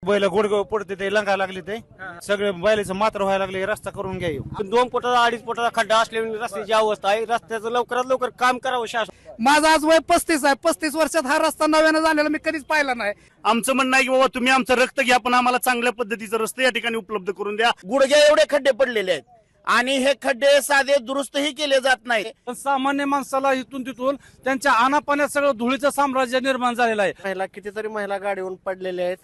बैल गुडगाव पडते ते लंगा लागले ते सगळे बैलाचं मात्र व्हायला लागले. रस्ता करून घ्या. 2 फुटाचा 2.5 फुटाचा खड्डा असल्याने रस्त्याची अवस्था आहे. रस्त्याचं लवकरात लवकर काम करावं शासन. माझं आज वय 35 आहे. 35 वर्षात हा रस्ता नव्यानं झालेला मी कधीच पाहिला नाही. आमचं म्हणणं आहे की बाबा तुम्ही आमचं रक्त घ्या, पण आम्हाला चांगल्या पद्धतीचं रस्ते या ठिकाणी उपलब्ध करून द्या. गुडघ्या एवढे खड्डे पडलेले आहेत आणि हे खड्डे साधे दुरुस्तही केले जात नाही. सामान्य माणसाला इथून तिथून त्यांच्या आनापाण्यात सगळं धुळीचं साम्राज्य निर्माण झालेलं आहे. कितीतरी महिला गाडीवरून पडलेल्या आहेत.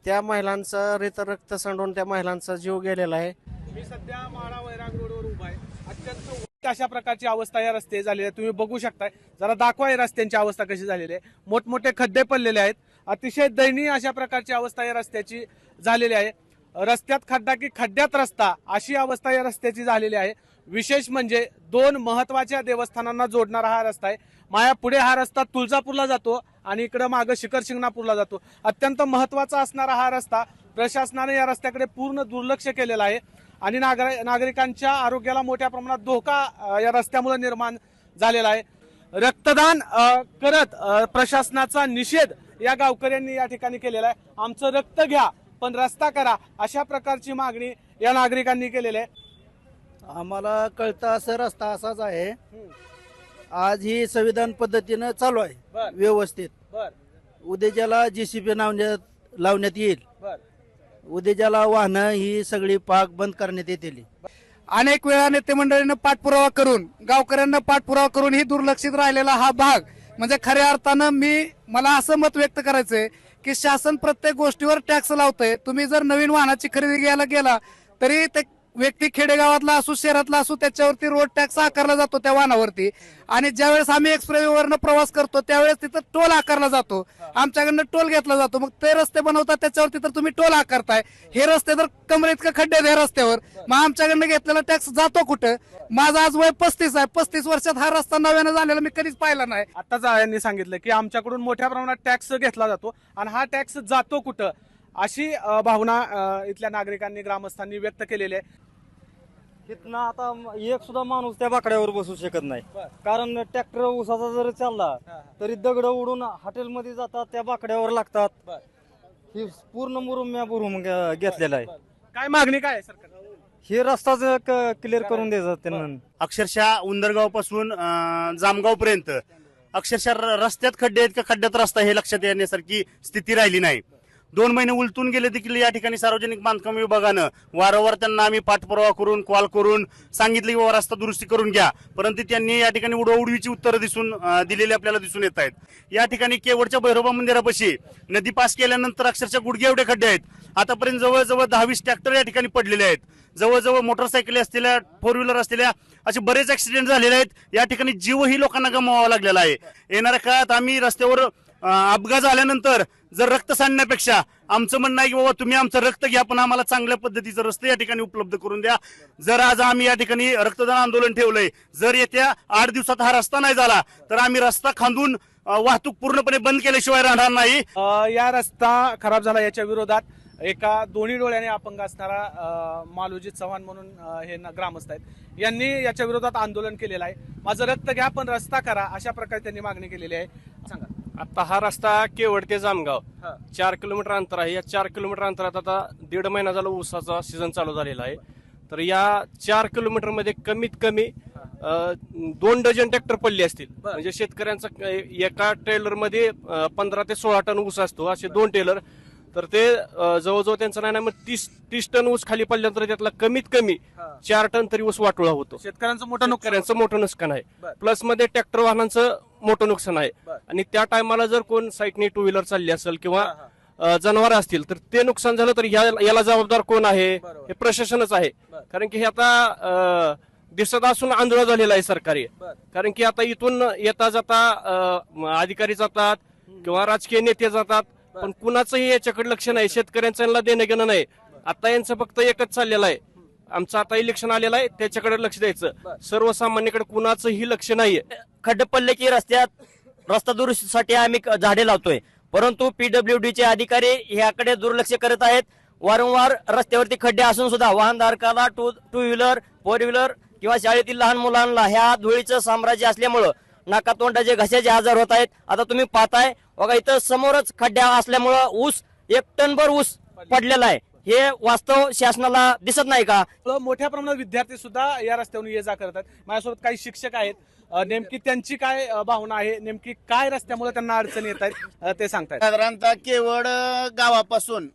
त्या महिलांचं रक्त सांडून त्या महिलांचा जीव गेलेला आहे. मी सध्या माळा वैराग रोडवर उभा आहे. अत्यंत अशा प्रकारची अवस्था या रस्ते झालेली आहे. तुम्ही बघू शकताय. जरा दाखवा या रस्त्यांची अवस्था कशी झालेली आहे. मोठमोठे खड्डे पडलेले आहेत. अतिशय दयनीय अशा प्रकारची अवस्था या रस्त्याची झालेली आहे. रस्त्यात खड्डा की खड्ड्यात रस्ता अशी अवस्था या रस्त्याची झालेली आहे. विशेष म्हणजे 2 महत्वाच्या देवस्थानांना जोडणारा हा रस्ता आहे. माया पुढे हा रस्ता तुळजापूरला जातो आणि इकडे मागे शिखर शिंगणापूरला जातो. अत्यंत महत्वाचा असणारा हा रस्ता प्रशासनाने या रस्त्याकडे पूर्ण दुर्लक्ष केलेलं आहे आणि नागरिकांच्या आरोग्याला मोठ्या प्रमाणात धोका या रस्त्यामुळे निर्माण झालेला आहे. रक्तदान करत प्रशासनाचा निषेध या गावकऱ्यांनी या ठिकाणी केलेला आहे. आमचं रक्त घ्या पण रस्ता करा अशा प्रकारची मागणी या नागरिकांनी केलेली आहे. आम्हाला कळतं असं रस्ता असाच आहे. आज ही संविधान पद्धतीनं चालू आहे व्यवस्थित. उद्याच्याला JCB लावण्यात येईल. उद्याच्याला वाहनं ही सगळी पाक बंद करण्यात येतील. अनेक वेळा नेते मंडळीनं पाठपुरावा करून गावकऱ्यांना पाठपुरावा करून ही दुर्लक्षित राहिलेला हा भाग म्हणजे खऱ्या अर्थानं मला असं मत व्यक्त करायचंय की शासन प्रत्येक गोष्टीवर टॅक्स लावतंय. तुम्ही जर नवीन वाहनाची खरेदी घ्यायला गेला तरी ते व्यक्ती खेडेगावातला असू शहरातला असू त्याच्यावरती रोड टॅक्स आकारला जातो त्या वाहनावरती. आणि ज्यावेळेस आम्ही एक्सप्रेसवरनं प्रवास करतो त्यावेळेस तिथं टोल आकारला जातो. आमच्याकडनं टोल घेतला जातो. मग ते रस्ते बनवतात त्याच्यावरती तर तुम्ही टोल आकारताय. हे रस्ते तर कमरेत खड्डे आहेत रस्त्यावर. मग आमच्याकडनं घेतलेला टॅक्स जातो कुठं? माझं आज वय 35 आहे. 35 वर्षात हा रस्ता नव्यानं झालेला मी कधीच पाहिला नाही. आताच यांनी सांगितलं की आमच्याकडून मोठ्या प्रमाणात टॅक्स घेतला जातो आणि हा टॅक्स जातो कुठं अशी भावना इथल्या नागरिकांनी ग्रामस्थांनी व्यक्त केलेली आहे. तिथनं आता एक सुद्धा माणूस त्या बाकड्यावर बसू शकत नाही. कारण ट्रॅक्टर उसाचा जर चालला तरी दगड उडून हॉटेलमध्ये जातात त्या बाकड्यावर लागतात. ही पूर्ण मुरुम्या बुरून घेतलेला आहे. काय मागणी काय आहे सरकार? हे रस्ताच क्लिअर करून द्यायचा त्यांना. अक्षरशः उंदरगाव पासून जामगाव पर्यंत अक्षरशः रस्त्यात खड्डे आहेत का खड्ड्यात रस्ता हे लक्षात येण्यासारखी स्थिती राहिली नाही. 2 महिने उलटून गेले देखील या ठिकाणी सार्वजनिक बांधकाम विभागानं वारंवार त्यांना आम्ही पाठपुरावा करून कॉल करून सांगितलं की बाबा रस्ता दुरुस्ती करून घ्या, परंतु त्यांनी या ठिकाणी उडवाउडवीची उत्तरं दिलेली आपल्याला दिसून येत आहेत. या ठिकाणी केवडच्या भैरोबा मंदिरापाशी नदी पास केल्यानंतर अक्षरशः गुडघे एवढे खड्डे आहेत. आतापर्यंत जवळजवळ 10-20 ट्रॅक्टर या ठिकाणी पडलेले आहेत. जवळजवळ मोटरसायकली असलेल्या 4 व्हीलर असलेल्या असे बरेच ऍक्सिडेंट झालेले आहेत. या ठिकाणी जीवही लोकांना गमवावा लागलेला आहे. येणाऱ्या काळात आम्ही रस्त्यावर अपघात झाल्यानंतर जर रक्त सांडण्यापेक्षा आमचं म्हणणं आहे की बाबा तुम्ही आमचं रक्त घ्या पण आम्हाला चांगल्या पद्धतीचं रस्ते या ठिकाणी उपलब्ध करून द्या. जर आज आम्ही या ठिकाणी रक्तदान आंदोलन ठेवलंय, जर येत्या 8 दिवसात हा रस्ता नाही झाला तर आम्ही रस्ता खांदून वाहतूक पूर्णपणे बंद केल्याशिवाय राहणार नाही. या रस्ता खराब झाला याच्या विरोधात एका दोन्ही डोळ्याने अपंग असणारा मालोजी चव्हाण म्हणून हे ग्रामस्थ आहेत यांनी याच्या विरोधात आंदोलन केलेलं आहे. माझं रक्त घ्या पण रस्ता करा अशा प्रकारे त्यांनी मागणी केलेली आहे. सांगा. आता हा रस्ता केवड ते जामगाव 4 किलोमीटर अंतर आहे. या 4 किलोमीटर अंतरात आता 1.5 महिना झाला ऊसाचा सीझन चालू झालेला आहे. तर या 4 किलोमीटर मध्ये कमीत कमी 2 डझन ट्रॅक्टर पडले असतील. म्हणजे शेतकऱ्यांचा एका ट्रेलर मध्ये 15 ते 16 टन ऊस असतो, असे 2 ट्रेलर. तर ते जवळजवळ त्यांचं नाही मग 30 टन ऊस खाली पडल्यानंतर त्यातला कमीत कमी 4 टन तरी ऊस वाटोळा होतो. शेतकऱ्यांचं मोठं नुकसान आहे. प्लस मध्ये ट्रॅक्टर वाहनांचं मोठं नुकसान आहे. आणि त्या टायमाला जर कोण साईडने 2 व्हीलर चालली असेल किंवा जनावर असतील तर ते नुकसान झालं तर याला जबाबदार कोण आहे? हे प्रशासनच आहे. कारण की हे आता दिसत असून आंदोलन झालेलं आहे सरकारी. कारण की आता इथून येता जाता अधिकारी जातात किंवा राजकीय नेते जातात पण कुणाचंही याच्याकडे लक्ष नाही. शेतकऱ्यांचं देणं घेणं नाही. आता यांचं फक्त एकच चाललेलं आहे, आमचं आता इलेक्शन आलेलं आहे त्याच्याकडे लक्ष द्यायचं. सर्वसामान्याकडे कुणाचंही लक्ष नाहीये. खड्डे पडले की रस्ता दुरुस्तीसाठी आम्ही झाडे लावतोय, परंतु PWDचे अधिकारी ह्याकडे दुर्लक्ष करत आहेत. वारंवार रस्त्यावरती खड्डे असून सुद्धा वाहनधारकाला 2 व्हीलर 4 व्हीलर किंवा शाळेतील लहान मुलांना ह्या धुळीचं साम्राज्य असल्यामुळं नाकातोंडाचे घशाचे आजार होत आहेत. आता तुम्ही पाहताय बघा इथं समोरच खड्डे असल्यामुळं ऊस 1 टनभर ऊस पडलेला आहे हे वास्तव शासनाला दिसत नाही का? मोठ्या प्रमाणात विद्यार्थी सुद्धा या रस्त्यावरून ये जा करतात. माझ्यासोबत काही शिक्षक आहेत. नेमकी त्यांची काय भावना आहे, नेमकी काय रस्त्यामुळे त्यांना अडचणी येत आहेत ते सांगतायत. साधारणतः केवळ गावापासून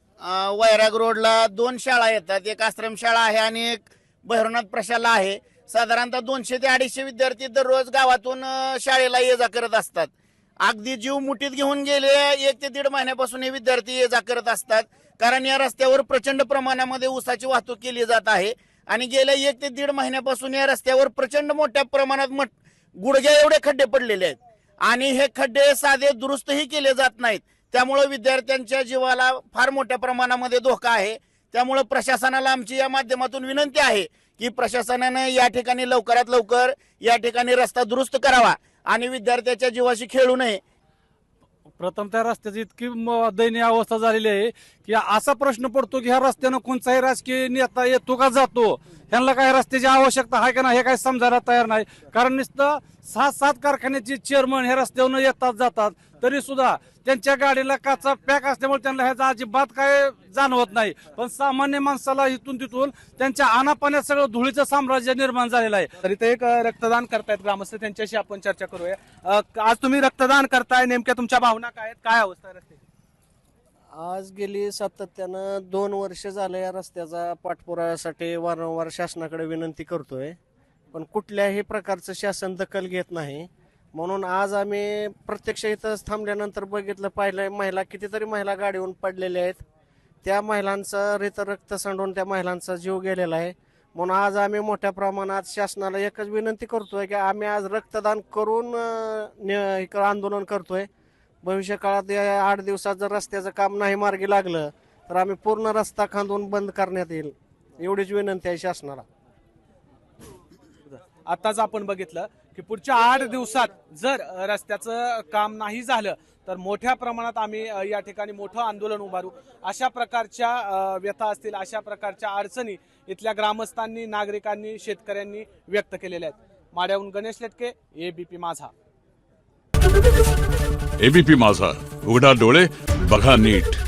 वैराग रोडला 2 शाळा येतात. एक आश्रमशाळा आहे आणि एक भैरवनाथ प्रशाला आहे. साधारणतः 200 ते 250 विद्यार्थी दररोज गावातून शाळेला ये जा करत असतात. अगदी जीव मुठीत घेऊन गेले 1 ते 1.5 महिन्यापासून हे विद्यार्थी ये जा करत असतात. कारण या रस्त्यावर प्रचंड प्रमाणामध्ये ऊसाची वाहतूक केली जात आहे आणि गेल्या 1 ते 1.5 महिन्यापासून या रस्त्यावर प्रचंड मोठ्या प्रमाणात गुडघ्या एवढे खड्डे पडलेले आहेत आणि हे खड्डे साधे दुरुस्तही केले जात नाहीत. त्यामुळे विद्यार्थ्यांच्या जीवाला फार मोठ्या प्रमाणामध्ये धोका आहे. त्यामुळे प्रशासनाला आमची या माध्यमातून विनंती आहे की प्रशासनाने या ठिकाणी लवकरात लवकर या ठिकाणी रस्ता दुरुस्त करावा आणि विद्यार्थ्याच्या जीवाशी खेळू नये. प्रथमतः रस्त्याची इतकी दयनीय अवस्था झालेली आहे की असा प्रश्न पडतो की ह्या रस्त्यानं कोणताही राजकीय नेता येतो का जातो, ह्यांना काय रस्त्याची आवश्यकता आहे का नाही हे काय समजायला तयार नाही. कारण नुसतं 6-7 कारखान्याचे चेअरमन ह्या रस्त्यावरून येतात जातात तरी सुद्धा त्यांच्या गाडीला काचा पॅक असल्यामुळे त्यांना ह्याचा अजिबात काय जाणवत नाही. पण सामान्य माणसाला इथून तिथून त्यांच्या आनापाण्यात सगळं धुळीचं साम्राज्य निर्माण झालेलं आहे. तर इथे एक रक्तदान करतायत ग्रामस्थ, त्यांच्याशी आपण चर्चा करूया. आज तुम्ही रक्तदान करताय, नेमक्या तुमच्या भावना काय आहेत, काय अवस्था आहे रस्त्याची? आज गेली सातत्यानं 2 वर्ष झाले या रस्त्याचा पाठपुराव्यासाठी वारंवार शासनाकडे विनंती करतोय, पण कुठल्याही प्रकारचं शासन दखल घेत नाही. म्हणून आज आम्ही प्रत्यक्ष इथंच थांबल्यानंतर बघितलं, पाहिलं महिला कितीतरी महिला गाडीवरून पडलेल्या आहेत. त्या महिलांचं रक्त सांडून त्या महिलांचा जीव गेलेला आहे. म्हणून आज आम्ही मोठ्या प्रमाणात शासनाला एकच विनंती करतोय की आम्ही आज रक्तदान करून आंदोलन करतोय. भविष्य काळात या 8 दिवसात जर रस्त्याचं काम नाही मार्गी लागलं तर आम्ही पूर्ण रस्ता खांदून बंद करण्यात येईल, एवढीच विनंती आहे शासनाला. आताच आपण बघितलं की पुढच्या 8 दिवसात जर रस्त्याचं काम नाही झालं तर मोठ्या प्रमाणात आम्ही या ठिकाणी मोठं आंदोलन उभारू. अशा प्रकारच्या व्यथा असतील, अशा प्रकारच्या अडचणी इथल्या ग्रामस्थांनी, नागरिकांनी, शेतकऱ्यांनी व्यक्त केलेल्या आहेत. माड्याहून गणेश लेटके, एबीपी माझा. एबीपी माझा, उघडा डोळे बघा नीट.